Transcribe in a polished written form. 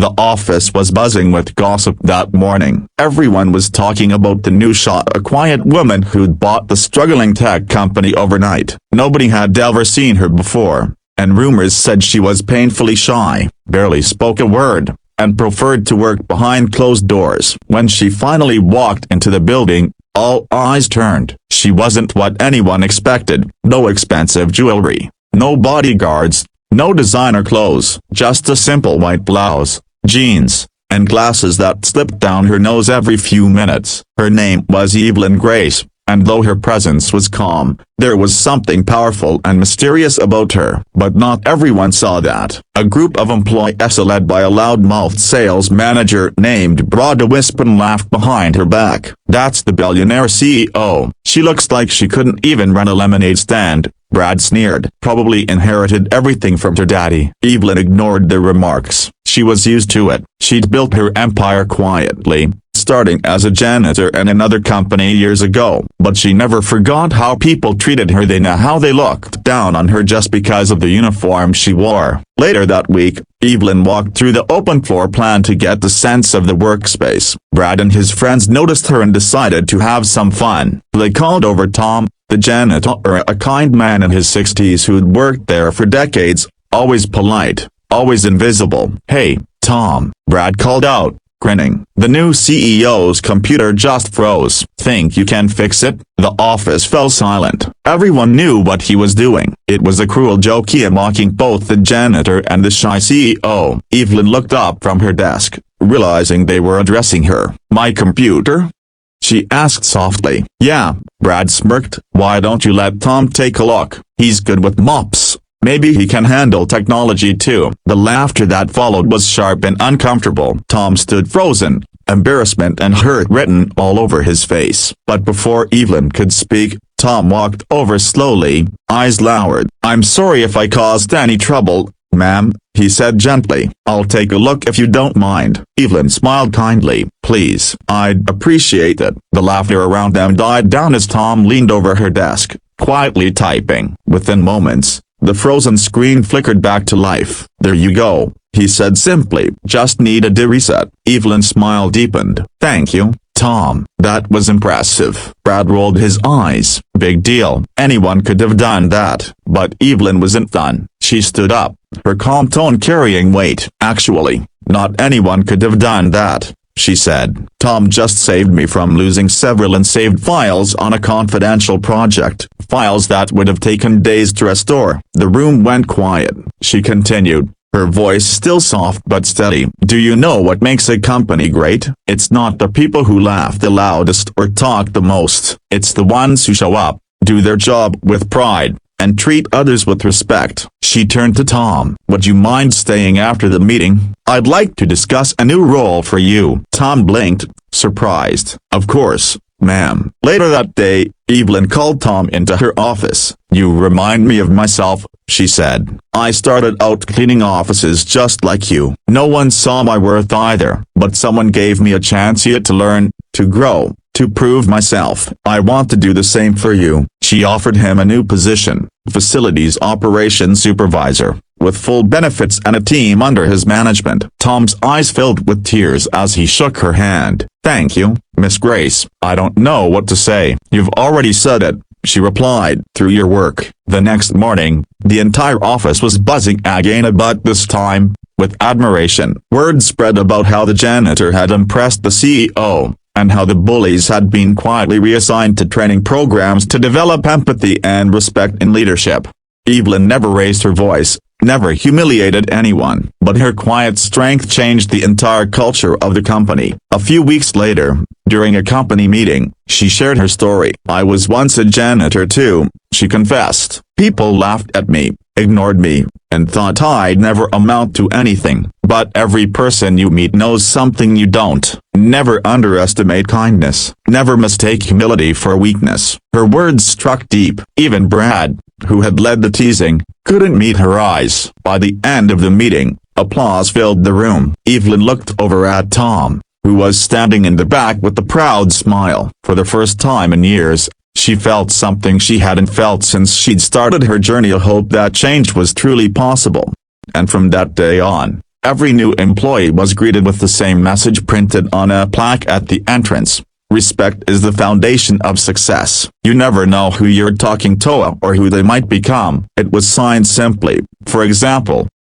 The office was buzzing with gossip that morning. Everyone was talking about the new shot, a quiet woman who'd bought the struggling tech company overnight. Nobody had ever seen her before, and rumors said she was painfully shy, barely spoke a word, and preferred to work behind closed doors. When she finally walked into the building, all eyes turned. She wasn't what anyone expected. No expensive jewelry, no bodyguards, no designer clothes, just a simple white blouse, jeans, and glasses that slipped down her nose every few minutes. Her name was Evelyn Grace, and though her presence was calm, there was something powerful and mysterious about her. But not everyone saw that. A group of employees led by a loud-mouthed sales manager named Brad Wispin laughed behind her back. "That's the billionaire CEO. She looks like she couldn't even run a lemonade stand," Brad sneered. "Probably inherited everything from her daddy." Evelyn ignored the remarks. She was used to it. She'd built her empire quietly, starting as a janitor in another company years ago. But she never forgot how people treated her then, how they looked down on her just because of the uniform she wore. Later that week, Evelyn walked through the open floor plan to get the sense of the workspace. Brad and his friends noticed her and decided to have some fun. They called over Tom, the janitor, a kind man in his 60s who'd worked there for decades, always polite, always invisible. "Hey, Tom," Brad called out, grinning. The new CEO's computer just froze. "Think you can fix it?" The office fell silent. Everyone knew what he was doing. It was a cruel joke, he mocking both the janitor and the shy CEO. Evelyn looked up from her desk, realizing they were addressing her. "My computer?" she asked softly. "Yeah," Brad smirked. "Why don't you let Tom take a look? He's good with mops. Maybe he can handle technology too." The laughter that followed was sharp and uncomfortable. Tom stood frozen, embarrassment and hurt written all over his face. But before Evelyn could speak, Tom walked over slowly, eyes lowered. "I'm sorry if I caused any trouble, ma'am," he said gently. "I'll take a look if you don't mind." Evelyn smiled kindly. "Please, I'd appreciate it." The laughter around them died down as Tom leaned over her desk, quietly typing. Within moments, the frozen screen flickered back to life. "There you go," he said simply. "Just needed a reset." Evelyn's smile deepened. "Thank you, Tom. That was impressive." Brad rolled his eyes. "Big deal. Anyone could have done that." But Evelyn wasn't done. She stood up, her calm tone carrying weight. "Actually, not anyone could have done that," she said. "Tom just saved me from losing several unsaved files on a confidential project, files that would have taken days to restore." The room went quiet. She continued, her voice still soft but steady. "Do you know what makes a company great? It's not the people who laugh the loudest or talk the most. It's the ones who show up, do their job with pride, and treat others with respect." She turned to Tom. "Would you mind staying after the meeting? I'd like to discuss a new role for you." Tom blinked, surprised. "Of course, ma'am." Later that day, Evelyn called Tom into her office. "You remind me of myself," she said. "I started out cleaning offices just like you. No one saw my worth either, but someone gave me a chance here to learn, to grow, to prove myself. I want to do the same for you." She offered him a new position, facilities operations supervisor, with full benefits and a team under his management. Tom's eyes filled with tears as he shook her hand. "Thank you, Miss Grace. I don't know what to say." "You've already said it," she replied. "Through your work." The next morning, the entire office was buzzing again, but this time, with admiration. Word spread about how the janitor had impressed the CEO, and how the bullies had been quietly reassigned to training programs to develop empathy and respect in leadership. Evelyn never raised her voice, never humiliated anyone, but her quiet strength changed the entire culture of the company. A few weeks later, during a company meeting, she shared her story. "I was once a janitor too," she confessed. "People laughed at me, ignored me, and thought I'd never amount to anything. But every person you meet knows something you don't. Never underestimate kindness. Never mistake humility for weakness." Her words struck deep. Even Brad, who had led the teasing, couldn't meet her eyes. By the end of the meeting, applause filled the room. Evelyn looked over at Tom, who was standing in the back with a proud smile. For the first time in years, she felt something she hadn't felt since she'd started her journey, a hope that change was truly possible. And from that day on, Every new employee was greeted with the same message printed on a plaque at the entrance. Respect is the foundation of success. You never know who you're talking to or who they might become. It was signed simply. For example,